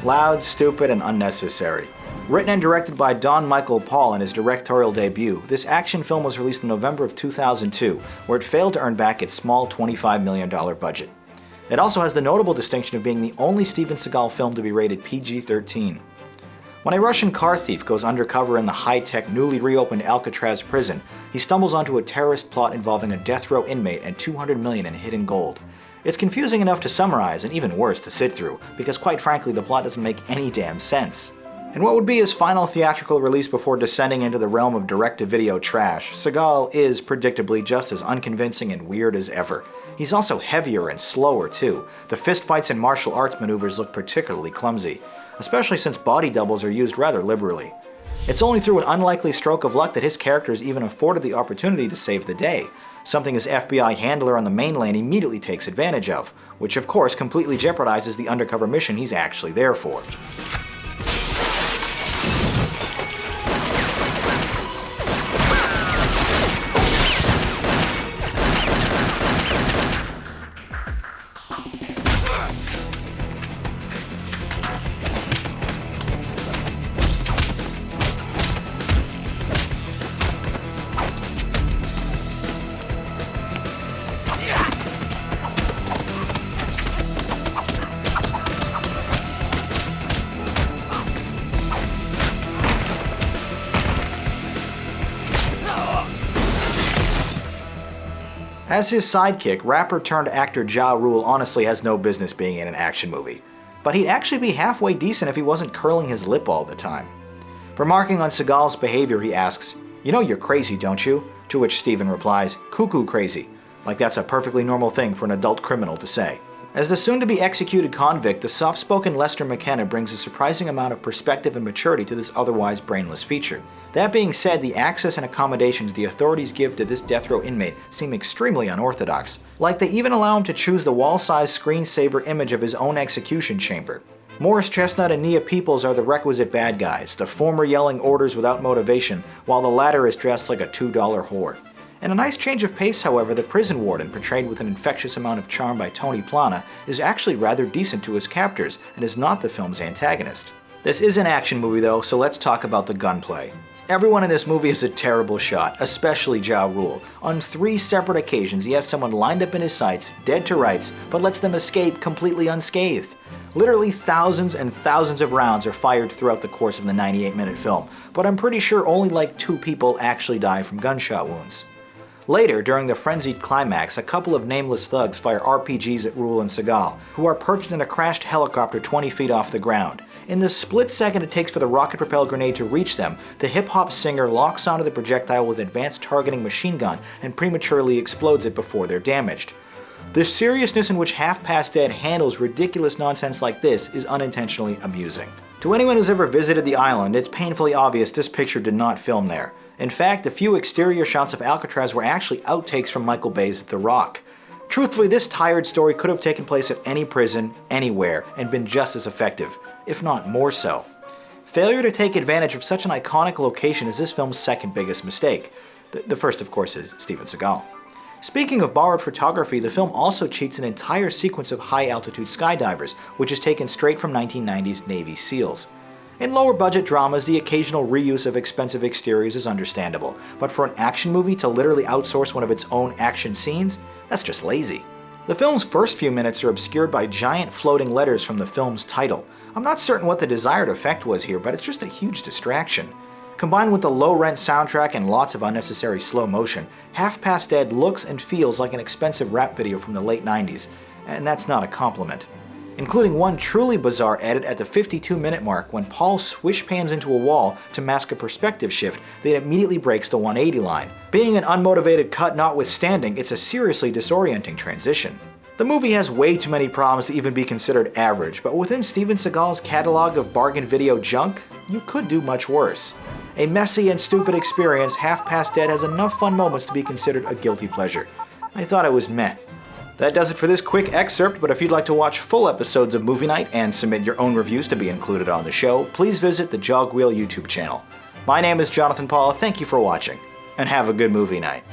Loud, stupid, and unnecessary. Written and directed by Jonathan Paula in his directorial debut, this action film was released in November of 2002, where it failed to earn back its small $25 million budget. It also has the notable distinction of being the only Steven Seagal film to be rated PG-13. When a Russian car thief goes undercover in the high-tech, newly reopened Alcatraz prison, he stumbles onto a terrorist plot involving a death row inmate and $200 million in hidden gold. It's confusing enough to summarize and even worse to sit through, because quite frankly the plot doesn't make any damn sense. In what would be his final theatrical release before descending into the realm of direct-to-video trash, Seagal is predictably just as unconvincing and weird as ever. He's also heavier and slower too. The fistfights and martial arts maneuvers look particularly clumsy, especially since body doubles are used rather liberally. It's only through an unlikely stroke of luck that his character is even afforded the opportunity to save the day, something his FBI handler on the mainland immediately takes advantage of, which of course completely jeopardizes the undercover mission he's actually there for. As his sidekick, rapper-turned-actor Ja Rule honestly has no business being in an action movie. But he'd actually be halfway decent if he wasn't curling his lip all the time. Remarking on Seagal's behavior, he asks, "You know you're crazy, don't you?" To which Steven replies, "Cuckoo crazy," like that's a perfectly normal thing for an adult criminal to say. As the soon-to-be executed convict, the soft-spoken Lester McKenna brings a surprising amount of perspective and maturity to this otherwise brainless feature. That being said, the access and accommodations the authorities give to this death row inmate seem extremely unorthodox. Like they even allow him to choose the wall-sized screensaver image of his own execution chamber. Morris Chestnut and Nia Peoples are the requisite bad guys, the former yelling orders without motivation, while the latter is dressed like a $2 whore. In a nice change of pace, however, the prison warden, portrayed with an infectious amount of charm by Tony Plana, is actually rather decent to his captors and is not the film's antagonist. This is an action movie though, so let's talk about the gunplay. Everyone in this movie is a terrible shot, especially Ja Rule. On 3 separate occasions he has someone lined up in his sights, dead to rights, but lets them escape completely unscathed. Literally thousands and thousands of rounds are fired throughout the course of the 98-minute film, but I'm pretty sure only like 2 people actually die from gunshot wounds. Later, during the frenzied climax, a couple of nameless thugs fire RPGs at Rule and Seagal, who are perched in a crashed helicopter 20 feet off the ground. In the split second it takes for the rocket-propelled grenade to reach them, the hip-hop singer locks onto the projectile with an advanced targeting machine gun and prematurely explodes it before they're damaged. The seriousness in which Half Past Dead handles ridiculous nonsense like this is unintentionally amusing. To anyone who's ever visited the island, it's painfully obvious this picture did not film there. In fact, the few exterior shots of Alcatraz were actually outtakes from Michael Bay's The Rock. Truthfully, this tired story could have taken place at any prison, anywhere, and been just as effective, if not more so. Failure to take advantage of such an iconic location is this film's second biggest mistake. The first, of course, is Steven Seagal. Speaking of borrowed photography, the film also cheats an entire sequence of high-altitude skydivers, which is taken straight from 1990s Navy SEALs. In lower-budget dramas, the occasional reuse of expensive exteriors is understandable, but for an action movie to literally outsource one of its own action scenes, that's just lazy. The film's first few minutes are obscured by giant floating letters from the film's title. I'm not certain what the desired effect was here, but it's just a huge distraction. Combined with the low-rent soundtrack and lots of unnecessary slow motion, Half Past Dead looks and feels like an expensive rap video from the late 90s, and that's not a compliment. Including one truly bizarre edit at the 52-minute mark when Paul swish pans into a wall to mask a perspective shift that immediately breaks the 180 line. Being an unmotivated cut notwithstanding, it's a seriously disorienting transition. The movie has way too many problems to even be considered average, but within Steven Seagal's catalog of bargain video junk, you could do much worse. A messy and stupid experience, Half Past Dead has enough fun moments to be considered a guilty pleasure. I thought it was meh. That does it for this quick excerpt, but if you'd like to watch full episodes of Movie Night and submit your own reviews to be included on the show, please visit the Jogwheel YouTube channel. My name is Jonathan Paula, thank you for watching, and have a good movie night.